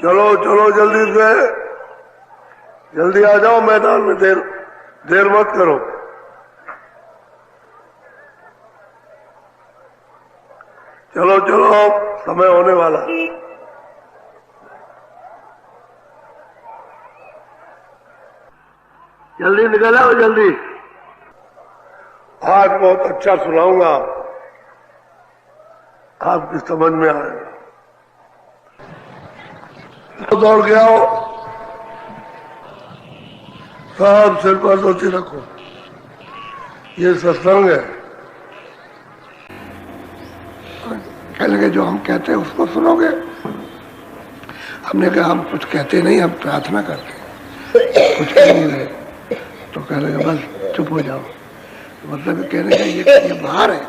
चलो चलो जल्दी से, जल्दी आ जाओ मैदान में, देर मत करो। चलो चलो समय होने वाला। जल्दी निकल आओ जल्दी। आज बहुत अच्छा सुनाऊंगा, आपकी समझ में आएगा। दौड़ के आओ, सब सिर पर धोती रखो, ये सत्संग है। कहने के जो हम कहते हैं उसको सुनोगे। हमने कहा हम कुछ कहते नहीं, हम प्रार्थना करते हैं, कुछ कह नहीं रहे। तो कह लगे बस चुप हो जाओ। तो मतलब कहने का ये भार है,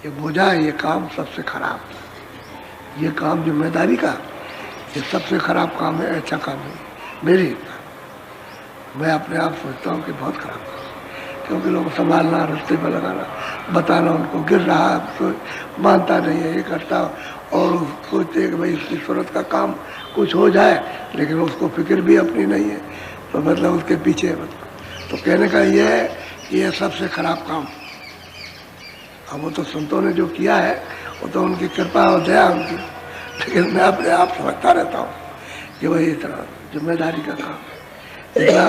ये बोझा है, ये काम सबसे खराब, ये काम जिम्मेदारी का, ये सबसे खराब काम है। अच्छा काम है मेरी, मैं अपने आप सोचता हूँ कि बहुत खराब काम, क्योंकि लोग संभालना, रास्ते पर लगाना, बताना, उनको गिर रहा है तो मानता नहीं है, ये करता, और सोचते कि भाई इसकी सूरत का काम कुछ हो जाए, लेकिन उसको फिक्र भी अपनी नहीं है, तो मतलब उसके पीछे मतलब। तो कहने का ये है कि ये सबसे खराब काम। अब वो तो संतों ने जो किया है वो तो उनकी कृपा और दया उनकी, लेकिन मैं अपने आप समझता रहता हूँ कि वही इतना जिम्मेदारी का काम, इतना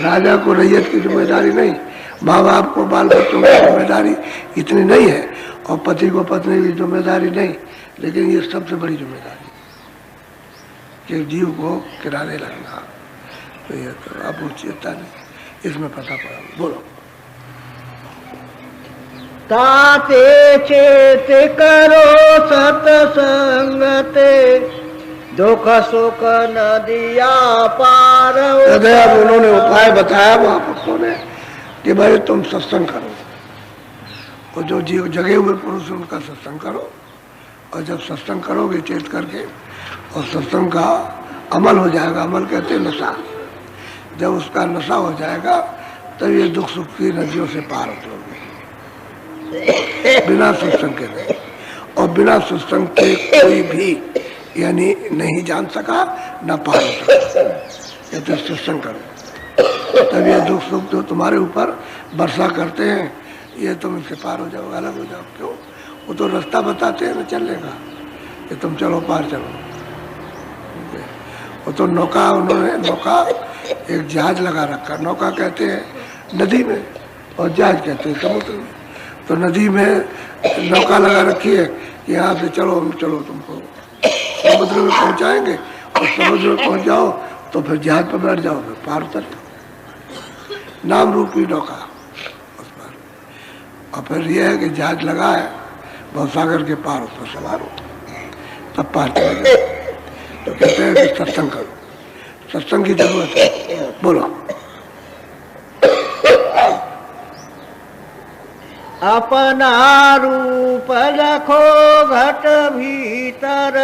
राजा को रैयत की जिम्मेदारी नहीं, माँ बाप को बाल बच्चों की जिम्मेदारी इतनी नहीं है, और पति को पत्नी की जिम्मेदारी नहीं, लेकिन ये सबसे बड़ी जिम्मेदारी कि जीव को किराने लगना। तो ये तो अब वो चेता नहीं, इसमें पता पड़ा। बोलो। ताते चेत करो सतसंगते, दुख सुख नदिया पार। अब उन्होंने उपाय बताया महापुरुषों ने कि भाई तुम सत्संग करो, और जो जीव जगे हुए पुरुष उनका सत्संग करो, और जब सत्संग करोगे चेत करके, और सत्संग का अमल हो जाएगा, अमल कहते हैं नशा, जब उसका नशा हो जाएगा तब ये दुख सुख की नदियों से पार उतरोगे, बिना सत्संग के नहीं। और बिना सत्संग के कोई भी यानी नहीं जान सका, न पार हो सका। ये तो सत्संग करो, तब ये दुख सुख जो तुम्हारे ऊपर वर्षा करते हैं, ये तुम इससे पार हो जाओ, अलग हो जाओ। क्यों? वो तो रास्ता बताते हैं ना चलने का, कि तुम चलो पार चलो। वो तो नौका, उन्होंने नौका एक जहाज लगा रखा, नौका कहते हैं नदी में, और जहाज कहते हैं समुद्र में। तो नदी में नौका लगा रखी है, यहाँ से चलो, हम चलो तुमको समुद्र में पहुँचाएंगे, और समुद्र में पहुँच जाओ तो फिर जहाज पर बैठ जाओ, फिर पार उतर जाओ, नाम रूपी नौका उस पर। और फिर यह है कि जहाज लगा है भवसागर के पार, उस पर सवार हो तब पार चले जाओ। तो कहते हैं कि सत्संग करो, सत्संग की जरूरत है। बोलो। अपना रूप रखो घट भीतर,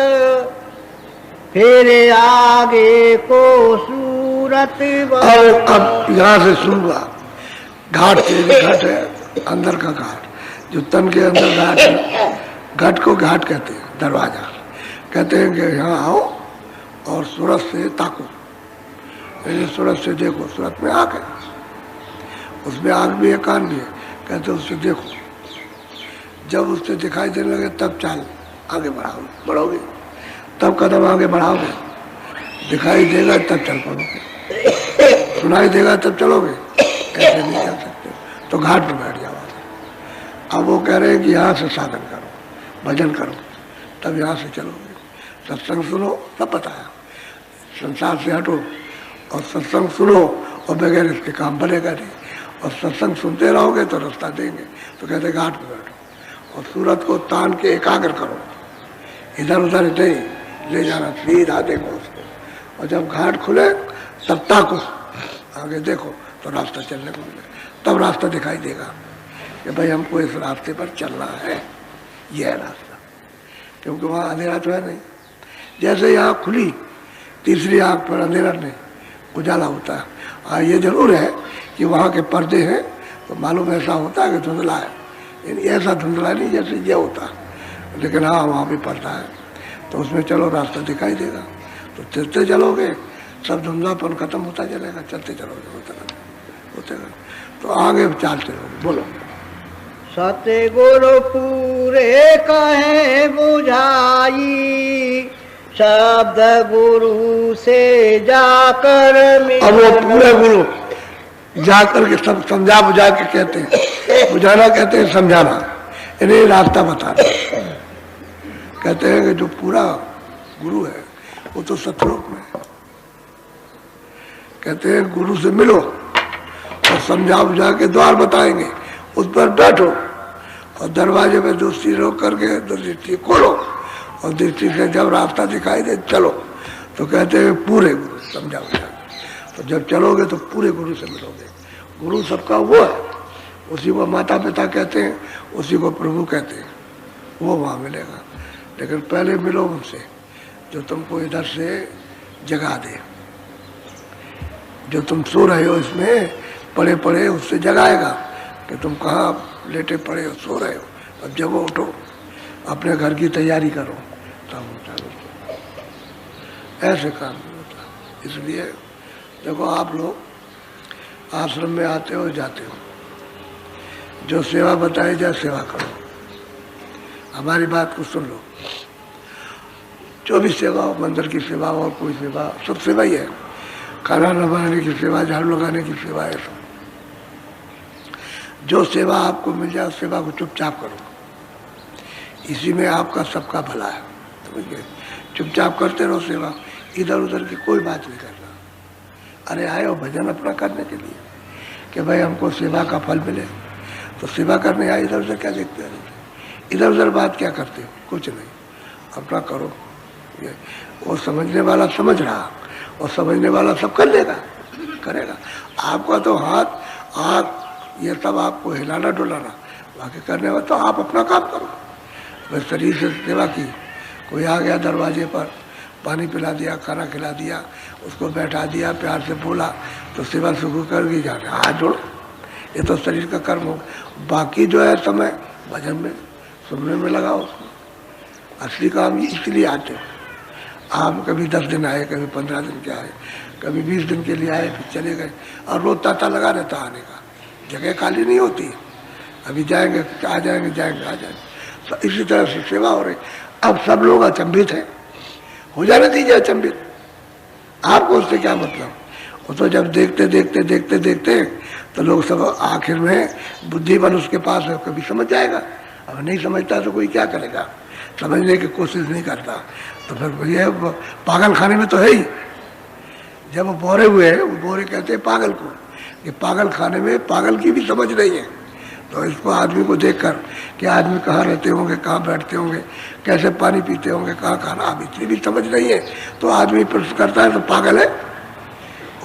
फिर आगे को सूरत। अब यहाँ से शुरुआत, घाट से, घाट है अंदर का घाट, जो तन के अंदर घाट है, घाट को घाट कहते हैं, दरवाजा कहते हैं कि यहाँ आओ और सूरत से ताको, सूरत से देखो, सूरत में आग है, उसमें आग भी है, कान भी है, कहते उससे देखो। जब उससे दिखाई देने लगे तब चाल आगे बढ़ोगे, तब कदम आगे बढ़ाओगे, दिखाई देगा तब चल पड़ोगे, सुनाई देगा तब चलोगे, ऐसे नहीं चल सकते। तो घाट पर बैठ जाओ। अब वो कह रहे हैं कि यहाँ से साधन करो, भजन करो, तब यहाँ से चलोगे। सत्संग सुनो, सब बताया, संसार से हटो और सत्संग सुनो, और बगैर इसके काम बनेगा नहीं। और सत्संग सुनते रहोगे तो रास्ता देंगे। तो कहते घाट पर बैठो और सूरत को तान के एकाग्र करो, इधर उधर नहीं ले जाना, सीधा देखो उसको। और जब घाट खुले तब ताको, आगे देखो तो रास्ता चलने को मिले, तब रास्ता दिखाई देगा कि भाई हमको इस रास्ते पर चलना है, यह है रास्ता। क्योंकि वहाँ अंधेरा तो है नहीं। जैसे यहाँ खुली तीसरी आँख पर अंधेरा नहीं, उजाला होता है। हाँ, ये जरूर है कि वहाँ के पर्दे हैं तो मालूम ऐसा होता है कि धुंधला है, यानी ऐसा धुंधला नहीं जैसे ये होता, लेकिन हाँ वहाँ भी पर्दा है, तो उसमें चलो रास्ता दिखाई देगा। तो चलते चलोगे सब धुंधलापन खत्म होता चलेगा, चलते चलोगे होते गए तो आगे चलते रहोगे। बोलो। सतगुरु पूरे कहे बुझाई, शब्द गुरु से जाकर अब वो पूरे गुरु जाकर के सब समझा बुझा के कहते हैं, बुझाना कहते हैं समझाना, इन्हें रास्ता बताना। कहते हैं कि जो पूरा गुरु है वो तो सतलोक में है। कहते हैं गुरु से मिलो और समझा बुझा के द्वार बताएंगे, उस पर बैठो और दरवाजे पे दूसरी रोक करके दृष्टि खोलो और दृष्टि से जब रास्ता दिखाई दे चलो। तो कहते हैं पूरे गुरु समझा बुझा। तो जब चलोगे तो पूरे गुरु से मिलोगे। गुरु सबका वो है, उसी को माता पिता कहते हैं, उसी को प्रभु कहते हैं, वो वहाँ मिलेगा। लेकिन पहले मिलो उनसे जो तुमको इधर से जगा दे। जो तुम सो रहे हो इसमें पड़े पड़े उससे जगाएगा कि तुम कहाँ लेटे पड़े हो, सो रहे हो, अब जगो, उठो, अपने घर की तैयारी करो, तब चालू। ऐसे काम नहीं होता। इसलिए देखो आप लोग आश्रम में आते हो जाते हो, जो सेवा बताई जाए सेवा करो। हमारी बात को सुन लो। जो भी सेवा हो, मंदिर की सेवा हो, कोई सेवा, सब सेवा ही है। खाना बनाने की सेवा, झाड़ू लगाने की सेवा है सब। जो सेवा आपको मिल जाए उस सेवा को चुपचाप करो, इसी में आपका सबका भला है। समझिए, चुपचाप करते रहो सेवा, इधर उधर की कोई बात नहीं करना। अरे आए हो भजन अपना करने के लिए कि भाई हमको सेवा का फल मिले, तो सेवा करने आए, इधर उधर क्या देखते हैं, इधर उधर बात क्या करते हो, कुछ नहीं, अपना करो। ये वो समझने वाला समझ रहा और समझने वाला सब कर लेगा, करेगा। आपका तो हाथ आँख ये सब आपको हिलाना डुलाना, बाकी करने वाला तो आप अपना काम करो। बस शरीर से सेवा की, कोई आ गया दरवाजे पर, पानी पिला दिया, खाना खिला दिया, उसको बैठा दिया, प्यार से बोला, तो सेवा शुरू कर भी जाना, हाथ जोड़ो, ये तो शरीर का कर्म हो। बाकी जो है समय भजन में सुनने में लगाओ। असली काम इसलिए आते हो। आप कभी 10 दिन आए, कभी 15 दिन के आए, कभी 20 दिन के लिए आए, फिर चले गए, और रोज तांता लगा रहता आने का, जगह खाली नहीं होती। अभी जाएंगे आ जाएंगे, जाएंगे आ जाएंगे, तो इसी तरह से सेवा हो रही। अब सब लोग अचंभित हैं, हो जाने दीजिए अचंभित, आपको उससे क्या मतलब। वो तो जब देखते देखते देखते देखते तो लोग सब आखिर में बुद्धिमान उसके पास है, कभी समझ जाएगा। अब नहीं समझता तो कोई क्या करेगा, समझने की कोशिश नहीं करता, तो फिर ये पागल खाने में तो है ही। जब वो बोरे हुए हैं, वो बोरे कहते हैं पागल को, कि पागल खाने में पागल की भी समझ नहीं है। तो इसको आदमी को देखकर कि आदमी कहाँ रहते होंगे, कहाँ बैठते होंगे, कैसे पानी पीते होंगे, कहाँ खाना, अब इतनी भी समझ नहीं है, तो आदमी प्रश्न करता है तो पागल है।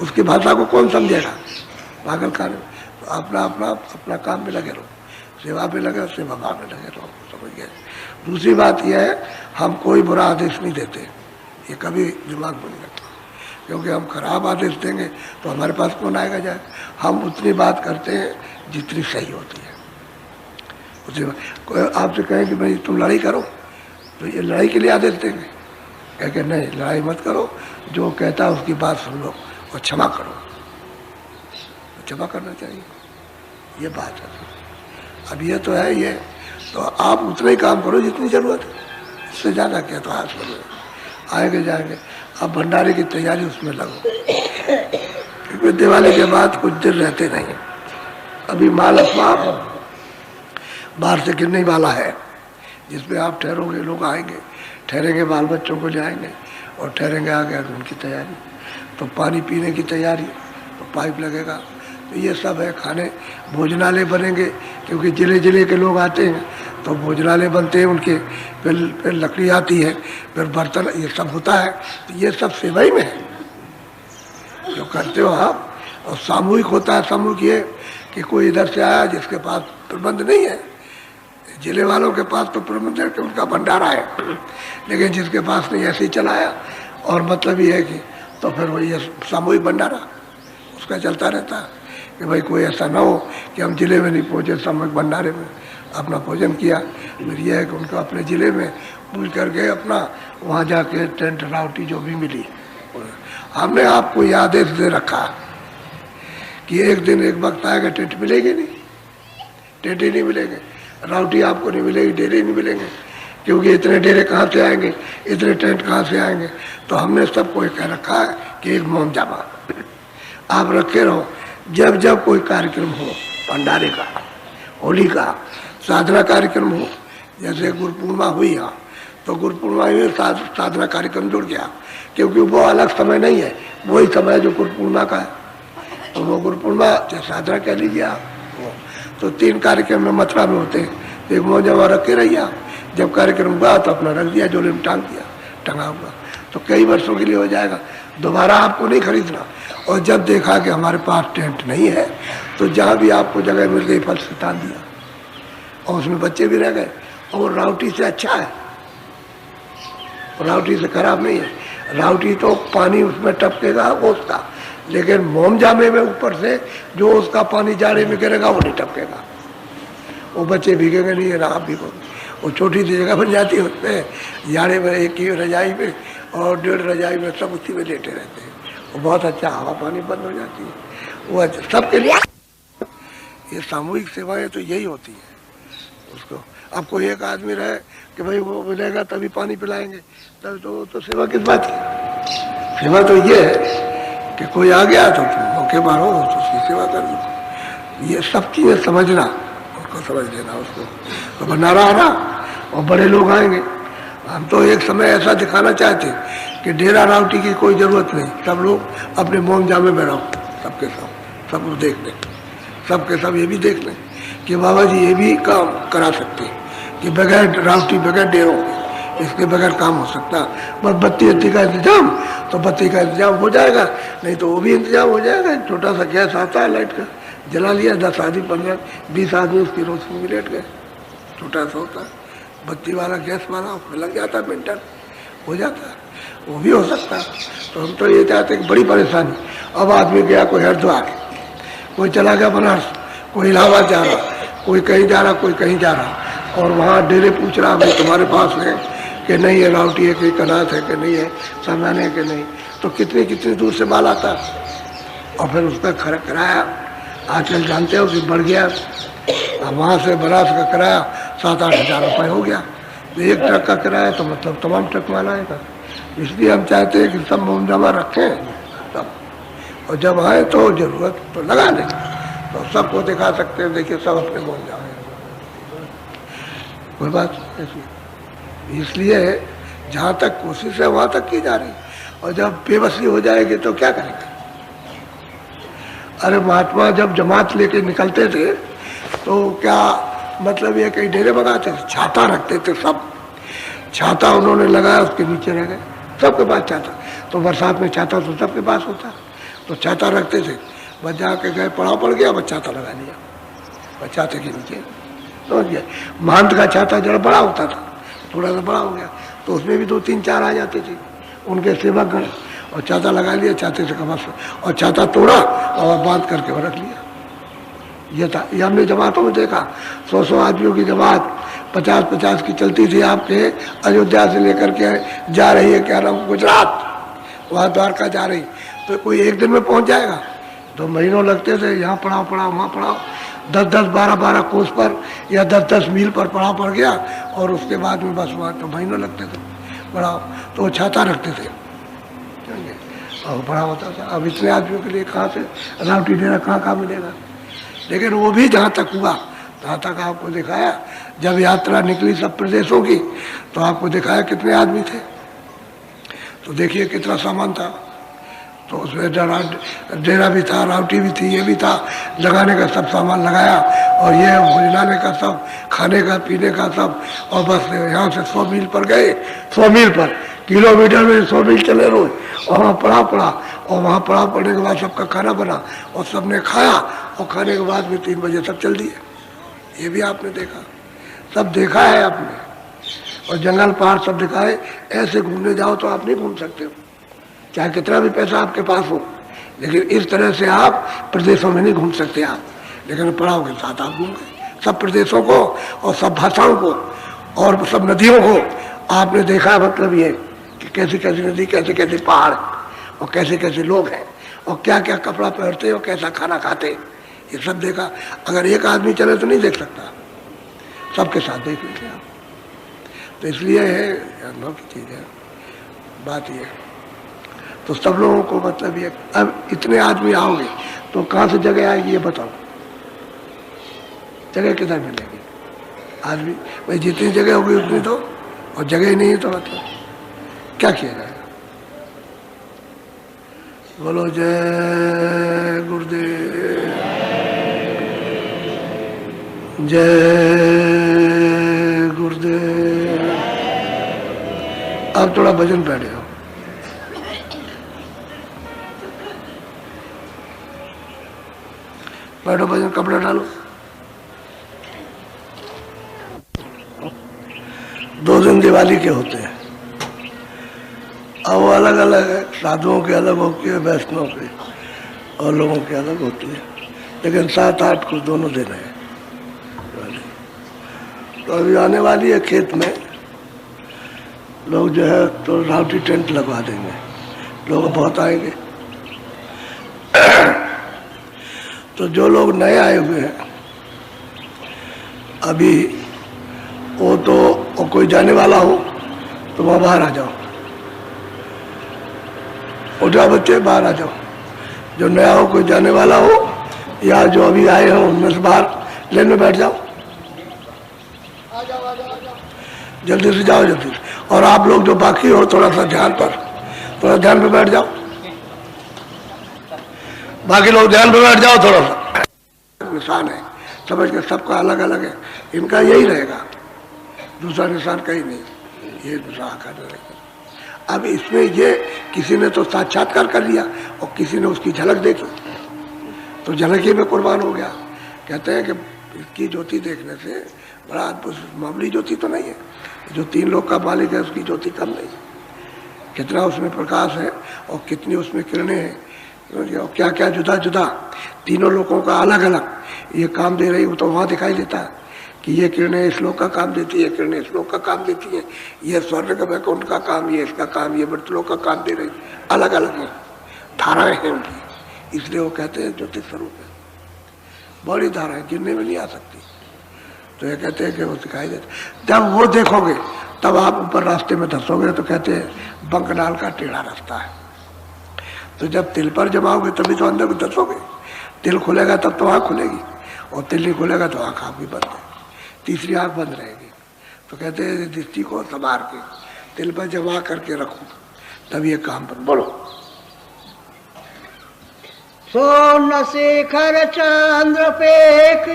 उसकी भाषा को कौन समझेगा, पागल खाने में। तो अपना अपना अपना काम में लगे रहो, सेवा पे लगे, सेवा भाव में लगे रहो, समझ गए। दूसरी बात यह है, हम कोई बुरा आदेश नहीं देते, ये कभी दिमाग में नहीं रखता, क्योंकि हम खराब आदेश देंगे तो हमारे पास कौन आएगा जाए। हम उतनी बात करते हैं जितनी सही होती है। उसी कोई आपसे कहे कि भाई तुम लड़ाई करो, तो ये लड़ाई के लिए आदेश देंगे, कह के नहीं लड़ाई मत करो, जो कहता है उसकी बात सुन लो और क्षमा करो, तो क्षमा करना चाहिए, ये बात है। अब ये तो है ये, तो आप उतना ही काम करो जितनी जरूरत है, इससे ज़्यादा क्या। तो आज आएंगे जाएंगे, अब भंडारे की तैयारी उसमें लगो, क्योंकि दिवाली के बाद कुछ दिन रहते नहीं। अभी माल अफवाह बाहर से गिरने वाला है, जिसमें आप ठहरोगे, लोग आएंगे, ठहरेंगे, बाल बच्चों को ले आएंगे और ठहरेंगे आगे उनकी तैयारी, तो पानी पीने की तैयारी, तो पाइप लगेगा, तो ये सब है। खाने भोजनालय बनेंगे, क्योंकि ज़िले ज़िले के लोग आते हैं, तो भोजनालय बनते हैं उनके, फिर लकड़ी आती है, फिर बर्तन, ये सब होता है। तो ये सब सेवा ही में है जो करते हो आप। और सामूहिक होता है, सामूहिक ये कि कोई इधर से आया जिसके पास प्रबंध नहीं है, जिले वालों के पास तो प्रबंध है कि उनका भंडारा है, लेकिन जिसके पास नहीं ऐसे ही चलाया, और मतलब ये है कि तो फिर वही सामूहिक भंडारा उसका चलता रहता है कि भाई कोई ऐसा ना हो कि हम जिले में नहीं पहुँचे, सामूहिक भंडारे में अपना भोजन किया। फिर यह है कि उनका अपने ज़िले में पूछ करके अपना वहाँ जाके टेंट राउटी जो भी मिली, हमने आपको ये आदेश दे रखा कि एक दिन एक वक्त आएगा टेंट मिलेगी नहीं, टेंट ही नहीं मिलेंगे, राउटी आपको नहीं मिलेगी, डेरे नहीं मिलेंगे, क्योंकि इतने डेरे कहाँ से आएंगे, इतने टेंट कहाँ से आएंगे। तो हमने सबको कह रखा है कि एक मोमजामा आप रखे रहो, जब जब कोई कार्यक्रम हो, भंडारे का, होली का, साधना कार्यक्रम हो, जैसे गुरु पूर्णिमा हुई यहाँ, तो गुरु पूर्णिमा में साधना कार्यक्रम जुड़ गया, क्योंकि वो अलग समय नहीं है, वही समय जो गुरु पूर्णिमा का है, तो वो गुरु पूर्णिमा साधना कह लीजिए आप। तो 3 कार्यक्रम में मथुरा में होते हैं, एक मोमजामा रख के रहिए आप, जब कार्यक्रम हुआ तो अपना रख दिया, झोले में टांग दिया, टंगा हुआ, तो कई वर्षों के लिए हो जाएगा, दोबारा आपको नहीं खरीदना। और जब देखा कि हमारे पास टेंट नहीं है, तो जहाँ भी आपको जगह मिल गई फल से तान दिया, और उसमें बच्चे भी रह गए, और राउटी से अच्छा है, राउटी से खराब नहीं है। राउटी तो पानी उसमें टपकेगा उसका, लेकिन मोमजामे में ऊपर से जो उसका पानी जाड़े में गिरेगा वो नहीं टपकेगा, वो बच्चे भीगेंगे नहीं, है ना आप भीगोगे। वो छोटी सी जगह बन जाती है उसमें, जाड़े में एक ही रजाई में और 1.5 रजाई में सब उसी में लेटे रहते हैं, वो बहुत अच्छा, हवा पानी बंद हो जाती है, वो अच्छा सबके लिए। ये सामूहिक सेवाएं तो यही होती है उसको। अब कोई एक आदमी रहे कि भाई वो मिलेगा तभी पानी पिलाएंगे, तब तो सेवा किस बात की? सेवा तो ये है कि कोई आ गया तो तुम मौके पर हो तो उसकी सेवा कर दो। ये सब चीज़ें समझना, उसको समझ लेना उसको। तो भंडारा आ रहा और बड़े लोग आएंगे। हम तो एक समय ऐसा दिखाना चाहते कि डेरा राउटी की कोई ज़रूरत नहीं, सब लोग अपने मोमजामे में रहो, सबके सब लोग देख लें, सबके सब ये भी देख लें कि बाबा जी ये भी काम करा सकते हैं कि बगैर राउटी, बगैर डेरों के, इसके बगैर काम हो सकता। बस बत्ती का इंतजाम, तो बत्ती का इंतजाम हो जाएगा, नहीं तो वो भी इंतजाम हो जाएगा। छोटा सा गैस आता है लाइट का, जला लिया, 10 आदमी 15-20 आदमी उसकी रोशनी में लेट गए, छोटा सा होता है, बत्ती वाला गैस वाला, उसमें लग जाता है, मिनट हो जाता है, वो भी हो सकता है। तो हम तो ये चाहते हैं कि बड़ी परेशानी। अब आदमी गया कोई हरिद्वार, कोई चला गया बनारस, कोई इलाहाबाद जा रहा, कोई कहीं जा रहा, कोई कहीं जा रहा, और वहाँ डेरे पूछ रहा भाई तुम्हारे पास है कि नहीं है, राउटी है कि कनात है कि नहीं है, सामान है कि नहीं, तो कितनी कितनी दूर से माल आता। और फिर उसका किराया आजकल जानते हो कि बढ़ गया, अब वहाँ से बनारस का किराया 7-8 हज़ार रुपये हो गया, तो 1 ट्रक का किराया तो मतलब तमाम ट्रक माल आएगा। इसलिए हम चाहते हैं कि सब मोमजामा रखें सब, और जब आए तो जरूरत तो लगा लें, तो सबको दिखा सकते हैं, देखिए सब अपने मोमजामे, कोई बात ऐसी। इसलिए जहाँ तक कोशिश है वहाँ तक की जा रही, और जब बेबसी हो जाएगी तो क्या करेंगे। अरे महात्मा जब जमात लेके निकलते थे तो क्या मतलब ये कहीं डेरे बनाते थे, छाता रखते थे, सब छाता उन्होंने लगाया, उसके नीचे रह गए, सबके पास छाता। तो बरसात में छाता तो सबके पास होता, तो छाता रखते थे, बस जाके गए, पड़ाव पड़ गया, बस छाता लगा लिया, बस छाते के नीचे समझ गया। महंत का छाता जरा बड़ा होता था, थोड़ा सा बड़ा हो गया, तो उसमें भी 2-3-4 आ जाते थे उनके सेवक गण, और छाता लगा लिया, छाते से कमर से, और छाता तोड़ा और बांध करके वो रख लिया। ये था, ये हमने जमातों में देखा, 100-100 आदमियों की जमात 50-50 की चलती थी, आपके अयोध्या से लेकर के जा रही है, क्या नाम, गुजरात, वहाँ द्वारका जा रही, तो कोई एक दिन में पहुँच जाएगा? 2 महीनों लगते थे, यहाँ पड़ाव पड़ाव, वहाँ पड़ाव, 10-10, 12-12 कोस पर या 10-10 मील पर पड़ाव पड़ गया, और उसके बाद में बस वहाँ तो महीनों लगते थे पड़ाव, तो वो छाता रखते थे और बड़ा होता था। अब इतने आदमियों के लिए कहाँ से राउटी डेरा कहाँ मिलेगा। लेकिन वो भी जहाँ तक हुआ तहाँ तक आपको दिखाया, जब यात्रा निकली सब प्रदेशों की, तो आपको दिखाया कितने आदमी थे, तो देखिए कितना सामान था, तो उसमें डेरा भी था, राउटी भी थी, ये भी था, लगाने का सब सामान लगाया, और ये भोजनाने का सब, खाने का पीने का सब, और बस यहाँ से 100 मील पर गए, 100 मील पर, किलोमीटर में 100 मील चले रोज, और वहाँ पड़ा, और वहाँ पड़ने के बाद सबका खाना बना, और सबने खाया, और खाने के बाद में 3 बजे तक चल दिए। ये भी आपने देखा, सब देखा है आपने, और जंगल पहाड़ सब दिखाए। ऐसे घूमने जाओ तो आप नहीं घूम सकते हो, चाहे कितना भी पैसा आपके पास हो, लेकिन इस तरह से आप प्रदेशों में नहीं घूम सकते आप। लेकिन पड़ाव के साथ आप घूम गए सब प्रदेशों को, और सब भाषाओं को, और सब नदियों को, आपने देखा मतलब ये कि कैसी कैसी नदी, कैसे कैसे पहाड़ और कैसे कैसे लोग हैं और क्या क्या कपड़ा पहनते और कैसा खाना खाते, ये सब देखा। अगर एक आदमी चले तो नहीं देख सकता, सबके साथ देख लीजिए आप। तो इसलिए है अनुभव की चीज़ है, बात ये। तो सब लोगों को मतलब ये, अब इतने आदमी आओगे तो कहाँ से जगह आएगी ये बताओ, जगह किधर मिलेगी? आदमी भाई जितनी जगह होगी उतनी तो, और जगह ही नहीं है तो मतलब क्या किया जाएगा? बोलो जय गुरुदेव, जय गुरुदेव। अब थोड़ा भजन बैठे हो, बैठो, भजन कपड़ा डालो। 2 दिन दिवाली के होते हैं, अब वो अलग अलग है, साधुओं के अलग होती है, वैष्णव के और लोगों के अलग होती है, लेकिन 7-8 को दोनों दिन है। तो अभी आने वाली है खेत में लोग जो है तो रावटी टेंट लगवा देंगे, लोग बहुत आएंगे। तो जो लोग नए आए हुए हैं अभी, वो तो और कोई जाने वाला हो तो वहाँ बाहर आ जाओ, उठा बच्चे बाहर आ जाओ। जो नया हो, कोई जाने वाला हो, या जो अभी आए हो उनमें से बाहर लेन में बैठ जाओ, जल्दी से जाओ, जल्दी से। और आप लोग जो बाकी हो थोड़ा सा ध्यान पर, थोड़ा ध्यान पे बैठ जाओ, बाकी लोग ध्यान पे बैठ जाओ थोड़ा सा। निशान है समझ के, सबका अलग अलग है, इनका यही रहेगा, दूसरा निशान कहीं नहीं, ये दूसरा आकार रहेगा। अब इसमें ये किसी ने तो साक्षात्कार कर लिया और किसी ने उसकी झलक देखी तो झलक ही में कुर्बान हो गया। कहते हैं कि इसकी ज्योति देखने से बड़ा अद्भुत, मामूली ज्योति तो नहीं है, जो 3 लोग का मालिक है उसकी ज्योति कम नहीं, कितना उसमें प्रकाश है और कितनी उसमें किरणें हैं, और क्या क्या जुदा जुदा तीनों लोगों का अलग अलग ये काम दे रही, वो तो वहाँ दिखाई देता है कि ये किरणें इस लोक का काम देती है, किरणें इस लोक का काम देती है, ये स्वर्ग का वैकुंठ का काम, ये इसका काम, ये मृतलोक का काम दे रही, अलग अलग है, धाराएं हैं उनकी, इसलिए वो कहते हैं ज्योति स्वरूप है। बड़ी धाराएं गिनने में नहीं आ सकती, तो ये कहते हैं कि वो दिखाई देता। जब वो देखोगे तब आप ऊपर रास्ते में धंसोगे, तो कहते हैं बंकनाल का टेढ़ा रास्ता है। तो जब तिल पर जमाओगे तभी तो अंदर को धंसोगे, तिल खुलेगा तब तो आँख खुलेगी, और तिल नहीं खुलेगा तो आँख भी बंद है, तीसरी आँख बंद रहेगी। तो कहते हैं दृष्टि को संभाल के तिल पर जमा करके रखो, तब ये काम बन। बोलो सोन शेखर चंद्र पेख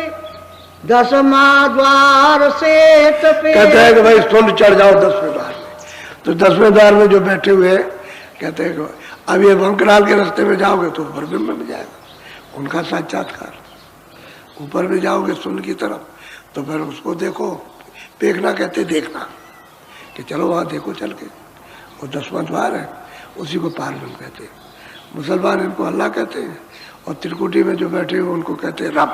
10वां द्वार से कहते हैं कि भाई सुन चढ़ जाओ 10वें द्वार में। तो 10वें द्वार में जो बैठे हुए हैं कहते हैं कि अब ये बंकनाल के रास्ते में जाओगे तो ऊपर ब्रह्म में जाएगा, उनका साक्षात्कार। ऊपर में जाओगे सुन की तरफ तो फिर उसको देखो, देखना कहते देखना, कि चलो वहाँ देखो चल के, वो 10वां द्वार है, उसी को पार ब्रह्म कहते हैं। मुसलमान इनको अल्लाह कहते हैं, और त्रिकुटी में जो बैठे हुए उनको कहते हैं रब,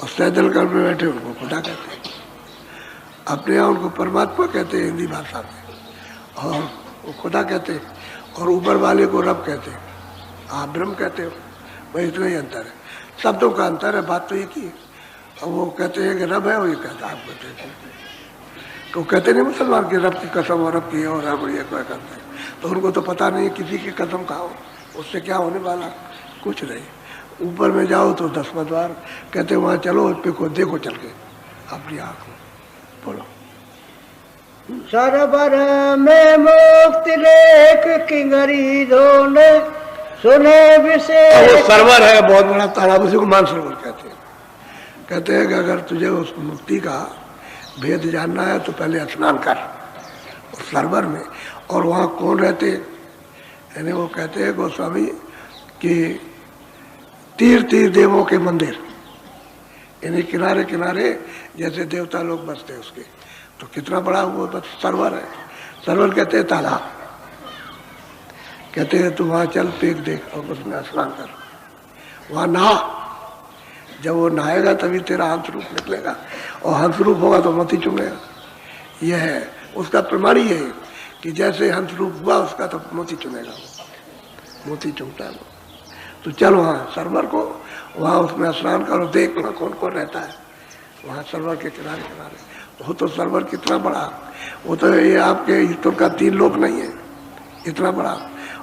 और सैदलगढ़ में बैठे उनको खुदा कहते हैं। अपने यहाँ उनको परमात्मा कहते हैं हिंदी भाषा में, और वो खुदा कहते हैं, और ऊपर वाले को रब कहते हैं, आप ब्रह्म कहते हो। भाई इतना ही अंतर है, शब्दों का अंतर है, बात तो एक ही है। और वो कहते हैं कि रब है, वो ये कहता है आप कहते हैं, तो कहते नहीं मुसलमान की रब की कसम और रब की और रब ये क्या करते हैं। तो उनको तो पता नहीं किसी की कसम खाओ उससे क्या होने वाला, कुछ नहीं। ऊपर में जाओ तो 10वां द्वार कहते वहाँ चलो, उस पे को देखो चल के अपनी आँख में। बोलो सरबर में मुक्ति लेख किंगरी धोने सुने विशेष। वो सरवर है बहुत बड़ा तालाब, उसी को मानसरोवर कहते हैं। कहते हैं कि अगर तुझे उस मुक्ति का भेद जानना है तो पहले स्नान कर उस सरवर में। और वहाँ कौन रहते, यानी वो कहते हैं गोस्वामी कि तीर तीर देवों के मंदिर, यानी किनारे किनारे जैसे देवता लोग बसते हैं उसके, तो कितना बड़ा वो बस सरवर है। सरवर कहते हैं तालाब, कहते हैं तू वहाँ चल पेक देख और उसमें स्नान कर, वहाँ नहा। जब वो नहाएगा तभी तेरा हंस रूप निकलेगा, और हंस रूप होगा तो मत ही चुमेगा। यह है उसका प्रमाण ही है कि जैसे हंस रूप हुआ उसका तो मोती चुनेगा, मोती चुनता है। तो चल वहाँ सरोवर को, वहाँ उसमें स्नान करो, देख वहाँ कौन कौन रहता है वहाँ सरोवर के किनारे किनारे। वो तो सरोवर कितना बड़ा, वो तो ये आपके ईश्वर का 3 लोक नहीं है इतना बड़ा,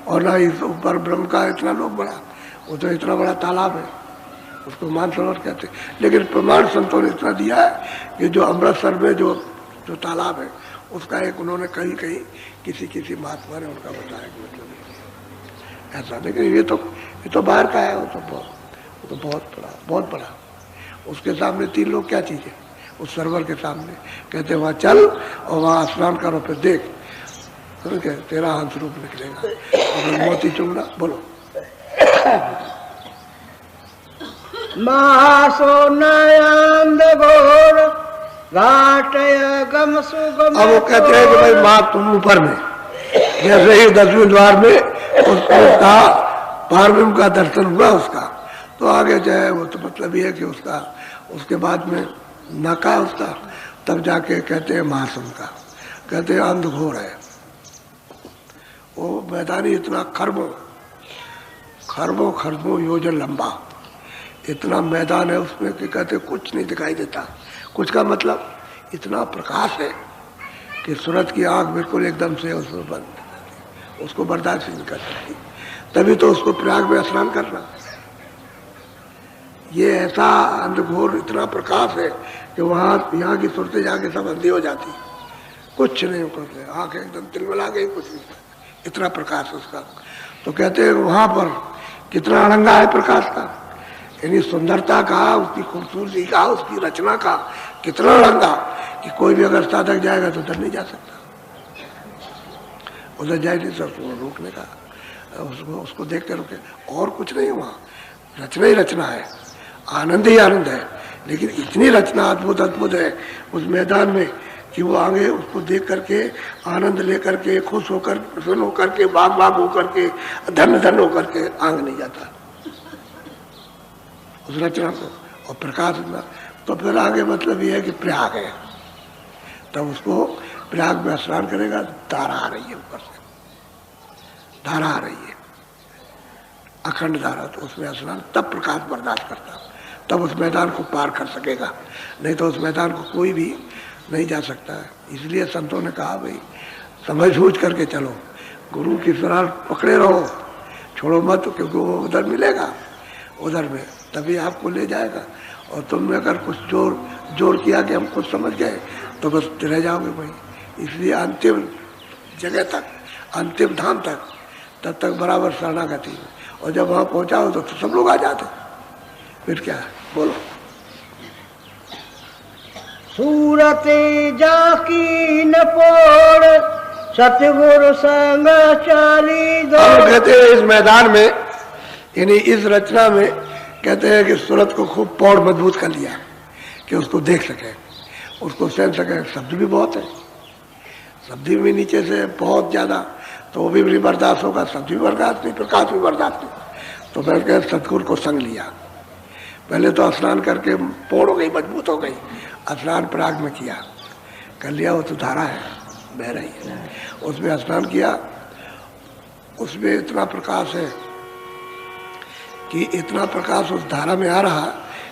और ना इस ऊपर ब्रह्म का इतना लोक बड़ा, वो तो इतना बड़ा तालाब है, उसको मानसरोवर कहते हैं। लेकिन प्रमाण संतों ने इतना दिया है कि जो अमृतसर में जो जो तालाब है उसका एक उन्होंने कहीं कहीं किसी महात्मा ने उनका बताया कि मतलब ऐसा। लेकिन ये तो बाहर का है, वो तो बहुत बड़ा। उसके सामने 3 लोग क्या चीज़ है उस सरोवर के सामने। कहते वहाँ चल और वहाँ स्नान करो, फिर देख तेरा हंस रूप निकलेगा और मोती चुनना। बोलो महासोनयांद घोर घाटय गम सुगम। अब वो कहते हैं कि भाई माँ तुम ऊपर में, जैसे ही 10वें द्वार में उसका पार्वती का दर्शन हुआ उसका, तो आगे जाए वो तो मतलब ये है कि उसका उसके बाद में नका उसका, तब जाके कहते हैं महासुन का, कहते हैं अंधघोर है वो मैदान ही इतना खरबों योजन लंबा इतना मैदान है उसमें कि कहते कुछ नहीं दिखाई देता। कुछ का मतलब इतना प्रकाश है कि सूरज की आंख बिल्कुल एकदम से उसमें बंद, उसको बर्दाश्त नहीं कर सकती। तभी तो उसको प्रयाग में स्नान करना, ये ऐसा अंधघोर इतना प्रकाश है कि वहाँ यहाँ की सूरतें जाके सब अंधी हो जाती, कुछ नहीं करते, आंखें एकदम तिलमिला गई, कुछ नहीं, इतना प्रकाश उसका। तो कहते हैं वहाँ पर कितना अड़ंगा है प्रकाश का, यानी सुंदरता का, उसकी खूबसूरती का, उसकी रचना का कितना अड़ंगा कि कोई भी अगर साधक जाएगा तो उधर नहीं जा सकता, उधर जा नहीं सकता, रोकने का उसको देखते रुके। और कुछ नहीं, वहाँ रचना ही रचना है, आनंद ही आनंद है। लेकिन इतनी रचना अद्भुत है उस मैदान में कि वो आगे उसको देख करके आनंद लेकर के खुश होकर प्रसन्न होकर के बाग होकर के धन होकर के आंग नहीं जाता उस रचना को और प्रकाश में। तो फिर आगे मतलब ये है कि प्रयाग है, तब उसको प्रयाग में स्नान करेगा, धारा आ रही है ऊपर से, धारा आ रही है अखंड धारा, तो उसमें स्नान तब प्रकाश बर्दाश्त करता, तब उस मैदान को पार कर सकेगा, नहीं तो उस मैदान को कोई भी नहीं जा सकता है। इसलिए संतों ने कहा भाई समझ बूझ करके चलो, गुरु की शरण पकड़े रहो, छोड़ो मत, क्योंकि वो उधर मिलेगा, उधर में तभी आपको ले जाएगा। और तुमने अगर कुछ जोर किया कि हम कुछ समझ गए तो बस रह जाओगे वहीं। इसलिए अंतिम जगह तक, अंतिम धाम तक, तब तक बराबर शरणागति, और जब वहाँ पहुँचाओ तो सब लोग आ जाते, फिर क्या है बोलो। सूरते जाकी न पोड़ सतगुरु संग चाली दो। कहते हैं इस मैदान में, यानी इस रचना में, कहते हैं कि सूरत को खूब पौड़ मजबूत कर लिया कि उसको देख सके, उसको सहन सके। शब्द भी बहुत है, शब्द भी नीचे से बहुत ज़्यादा, तो वो भी नहीं बर्दाश्त होगा, शब्द भी बर्दाश्त नहीं, प्रकाश भी बर्दाश्त नहीं। तो फिर कह सतगुरु को संग लिया, पहले तो स्नान करके पौड़ हो गई, मजबूत हो गई, स्नान प्रयाग में किया, कर लिया, वो तो धारा है बह रही है, उसमें स्नान किया। उसमें इतना प्रकाश है कि इतना प्रकाश उस धारा में आ रहा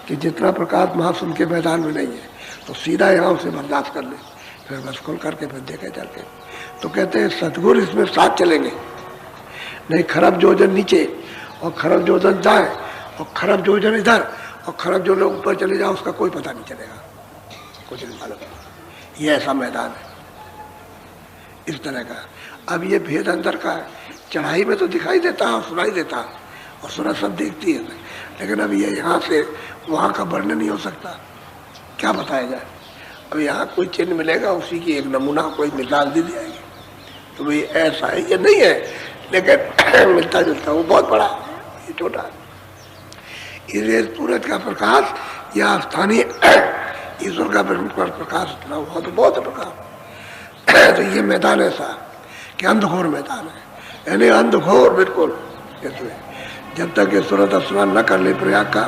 कि जितना प्रकाश महासुन के मैदान में नहीं है, तो सीधा यहाँ उसे बर्दाश्त कर ले, फिर बस खोल करके फिर देखे चल के। तो कहते हैं सतगुरु इसमें साथ चलेंगे, नहीं खरब जोजन नीचे और खरब जोजन दाएं और खरब जोजन इधर और खरब जो लोग ऊपर चले जाओ उसका कोई पता नहीं चलेगा, कुछ नहीं मालूम। ये ऐसा मैदान है इस तरह का। अब ये भेद अंदर का है, चढ़ाई में तो दिखाई देता है, सुनाई देता है और सुना सब देखती है, लेकिन अब ये यहाँ से वहाँ का वर्णन नहीं हो सकता, क्या बताया जाए। अब यहाँ कोई चिन्ह मिलेगा, उसी की एक नमूना कोई मिसाल दी जाएगी, तो भाई ऐसा है, ये नहीं है, लेकिन मिलता जुलता, वो बहुत बड़ा है, ये छोटा है। इसलिए सूरज का प्रकाश या स्थानीय ईश्वर का प्रकाश इतना हुआ तो बहुत प्रकाश। तो ये मैदान ऐसा कि अंधघोर मैदान है, यानी अंधघोर बिल्कुल। जब तक ये सूरज स्नान न कर ले प्रयाग का,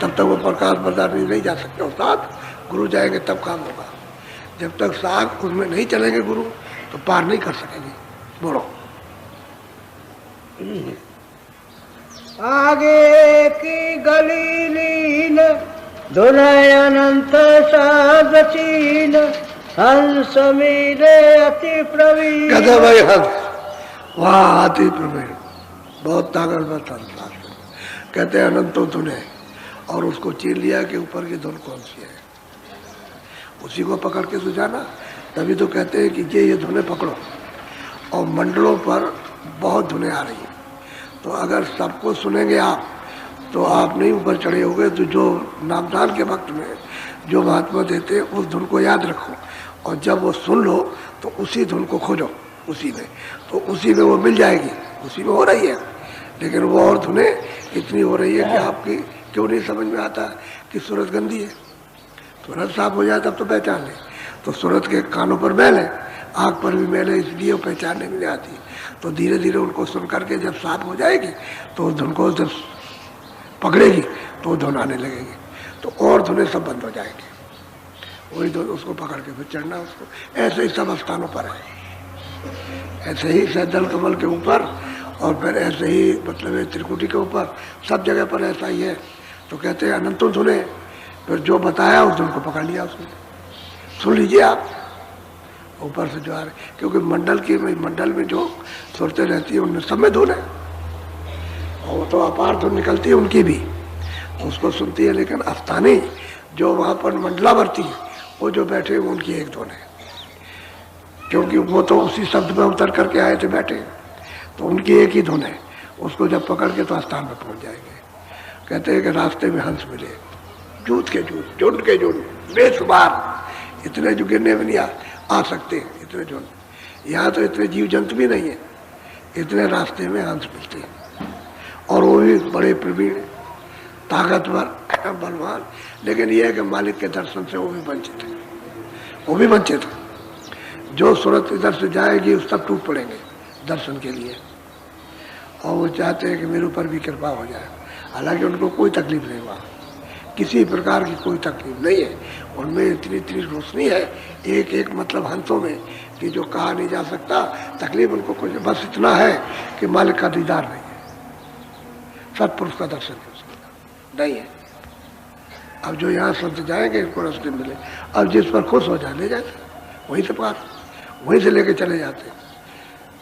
तब तक वो प्रकाश बर्दाश्त नहीं जा सकते, और साथ गुरु जाएंगे तब काम होगा। जब तक साख उसमें नहीं चलेंगे गुरु तो पार नहीं कर सकेंगे। बोलो। आगे की गली लीन दुनय अनंत साधचीन हंस मिले अति प्रवीण। कहते भाई हंस वहाँ अति प्रवीण बहुत ताकतवर था। कहते हैं अनंतो धुने और उसको चीन लिया कि ऊपर की धुन कौन सी है, उसी को पकड़ के सुझाना। तभी तो कहते हैं कि ये धुने पकड़ो। और मंडलों पर बहुत धुने आ रही हैं, तो अगर सबको सुनेंगे आप तो आप नहीं ऊपर चढ़े होगे। तो जो नामदान के वक्त में जो महात्मा देते हैं उस धुन को याद रखो, और जब वो सुन लो तो उसी धुन को खोजो उसी में, तो उसी में वो मिल जाएगी। उसी में हो रही है, लेकिन वो और धुनें इतनी हो रही है कि आपकी क्यों नहीं समझ में आता कि सूरत गंदी है। सूरत साफ हो जाए तब तो पहचान ले। तो सूरत के कानों पर मैल है, आँख पर भी मैल है, इसलिए वो पहचानने में नहीं आती। तो धीरे धीरे उनको सुन करके जब साफ हो जाएगी तो उस धुन को जब पकड़ेगी तो वो धुन आने लगेगी, तो और धुनें सब बंद हो जाएगी। वही धुन उसको पकड़ के फिर चढ़ना उसको। ऐसे ही सब स्थानों पर है, ऐसे ही सैदल कमल के ऊपर, और फिर ऐसे ही मतलब त्रिकुटी के ऊपर, सब जगह पर ऐसा ही है। तो कहते हैं अनंतों धुने, फिर जो बताया उस धुन को पकड़ लिया उसने। सुन लीजिए आप ऊपर से जो आ रहे, क्योंकि मंडल में जो सुरतें रहती है उनमें सब में धुन है, और वो तो अपार धुन निकलती है उनकी भी, उसको सुनती है। लेकिन अस्थानी जो वहाँ पर मंडलावर्ती है वो जो बैठे वो उनकी एक धुन है, क्योंकि वो तो उसी शब्द में उतर करके आए थे बैठे, तो उनकी एक ही धुन है। उसको जब पकड़ के तो स्थान पर पहुँच जाएंगे। कहते हैं कि रास्ते में हंस मिले, जूत के जूत, झुंड के झुंड, बेशुमार, इतने जो गिरने में नहीं आ सकते इतने झुंड। यहाँ तो इतने जीव जंतु भी नहीं है, इतने रास्ते में हंस मिलते हैं, और वो भी बड़े प्रवीण, ताकतवर, बलवान। लेकिन यह है कि मालिक के दर्शन से वो भी वंचित है, वो भी वंचित है। जो सूरत इधर से जाएगी उस सब टूट पड़ेंगे दर्शन के लिए, और वो चाहते हैं कि मेरे ऊपर भी कृपा हो जाए। हालांकि उनको कोई तकलीफ नहीं हुआ, किसी प्रकार की कोई तकलीफ नहीं है। उनमें इतनी इतनी रोशनी है एक एक मतलब हंसों में कि जो कहा नहीं जा सकता। तकलीफ उनको कुछ बस इतना है कि मालिक का दीदार नहीं है, सत्पुरुष का दर्शन नहीं है। अब जो यहाँ संत जाएंगे इनको रास्ते मिले, अब जिस पर खुश हो जाए ले जाते, वहीं से पार, वहीं से लेके चले जाते।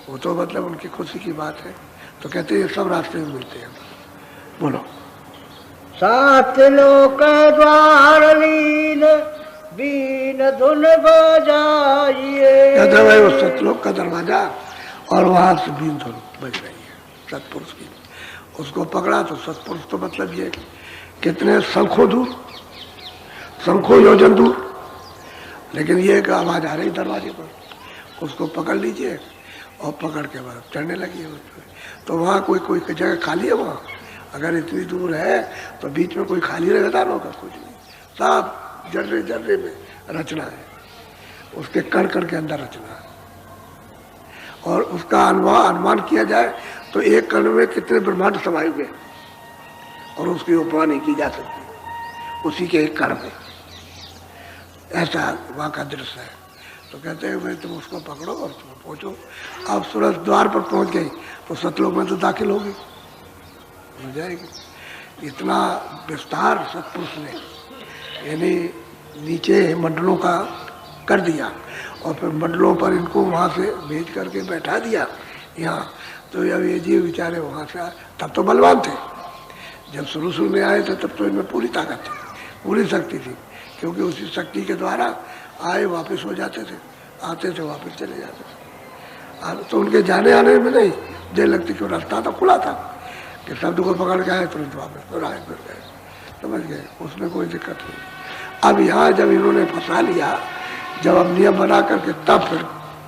वो तो मतलब उनकी खुशी की बात है। तो कहते हैं सब रास्ते में मिलते हैं। बोलो। सात लोक द्वार लीन बीन धुन बजाइए। कहते भाई वो सतलोक का दरवाजा और वहां से बीन धुन बज रही है सतपुरुष की। उसको पकड़ा तो सतपुरुष तो मतलब ये कितने शंखों दूर, शंखों योजन दूर, लेकिन ये एक आवाज आ रही दरवाजे पर, उसको पकड़ लीजिए और पकड़ के बाद चढ़ने लगी है। तो वहाँ कोई जगह खाली है, वहाँ अगर इतनी दूर है तो बीच में कोई खाली रहता होगा, कुछ नहीं, सब जर्रे जर्रे में रचना है, उसके कण कण के अंदर रचना है। और उसका अनुमान किया जाए तो एक कण में कितने ब्रह्मांड समाये हुए, और उसकी उपमा नहीं की जा सकती उसी के एक कण में। ऐसा वहाँ का दृश्य है। तो कहते हैं भाई तुम उसको पकड़ो और तुम पहुँचो। आप सूरज द्वार पर पहुँच गई तो सतलोक में तो दाखिल होगी, हो जाएगी। इतना विस्तार सतपुरुष ने यानी नीचे मंडलों का कर दिया, और फिर मंडलों पर इनको वहाँ से भेज करके बैठा दिया यहाँ। तो अब ये जीव बेचारे वहाँ से आए, तब तो बलवान थे। जब शुरू में आए थे तब तो इनमें पूरी ताकत थी, पूरी शक्ति थी, क्योंकि उसी शक्ति के द्वारा आए वापस हो जाते थे, आते थे वापस चले जाते थे। तो उनके जाने आने में नहीं देर लगती, क्यों रास्ता तो खुला था कि शब्द को पकड़ के आए तुरंत वापस, फिर आए फिर गए, समझ गए, उसमें कोई दिक्कत नहीं। अब यहाँ जब इन्होंने फंसा लिया, जब अब नियम बना करके, तब फिर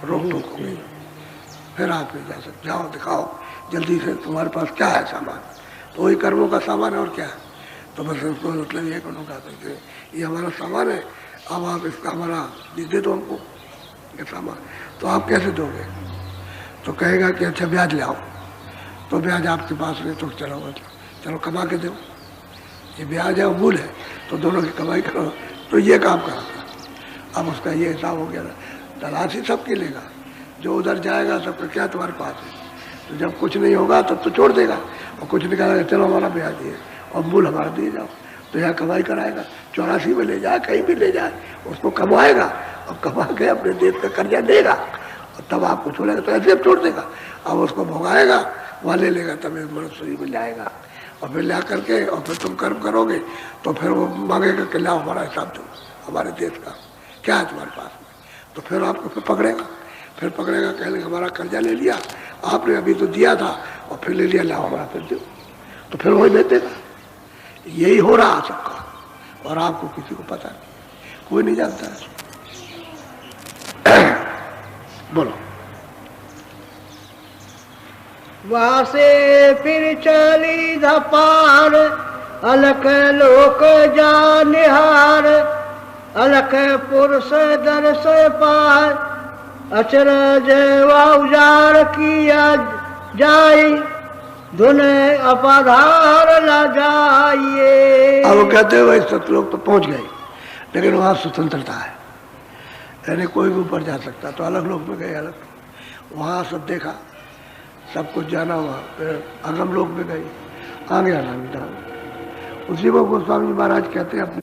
रोक टोक हो गई, फिर आप नहीं जा सकते, जाओ दिखाओ जल्दी से तुम्हारे पास क्या है सामान। तो वही कर्मों का सामान है और क्या है। तो बस उसको मतलब ये करो कहते ये हमारा सामान है, अब आप इसका हमारा दे दो हमको ये सामान। तो आप कैसे दोगे? तो कहेगा कि अच्छा ब्याज ले आओ। तो ब्याज आपके पास नहीं तो चलो कमा के दो, ये ब्याज है मूल है, तो दोनों की कमाई करो। तो ये काम करा, अब उसका ये हिसाब हो गया ना, तलाशी सबकी लेगा, जो उधर जाएगा सबका क्या तुम्हारे पास है। तो जब कुछ नहीं होगा तब तो छोड़ देगा, और कुछ निकालेगा चलो हमारा ब्याज दिए और मूल हमारा दिए जाओ, तो यहाँ कमाई कराएगा, 84 में ले जाए कहीं भी ले जाए, उसको कमाएगा और कमा के अपने देश का कर्जा देगा और तब आपको छोड़ेगा। तो ऐसे छोड़ देगा, अब उसको भोगाएगा, वहाँ ले लेगा, तब मनुष्य में लाएगा और फिर ला करके और फिर तुम कर्म करोगे तो फिर वो मांगेगा कि लाओ हमारा हिसाब दो, हमारे देश का क्या है तुम्हारे पास में। तो फिर आपको फिर पकड़ेगा, कहेंगे हमारा कर्जा ले लिया आपने, अभी तो दिया था और फिर ले लिया, लाओ हमारा फिर दो, तो फिर वही दे देगा। यही हो रहा सबका और आपको किसी को पता नहीं, कोई नहीं जानता है। बोलो। वहाँ से फिर चली धपार, अलख लोक जानिहार, अलख पुरुष दर्श पार, अचरज उजार किया जाई, धुन अपाधार ला जाइए। अब वो कहते हैं भाई सतलोक तो पहुंच गए, लेकिन वहाँ स्वतंत्रता है, यानी कोई भी ऊपर जा सकता। तो अलग लोक में गए, अलग वहाँ सब देखा, सब कुछ जाना हुआ, फिर अगम लोक में गए, आगे आना मिटा। उसी को गोस्वामी महाराज कहते हैं अपने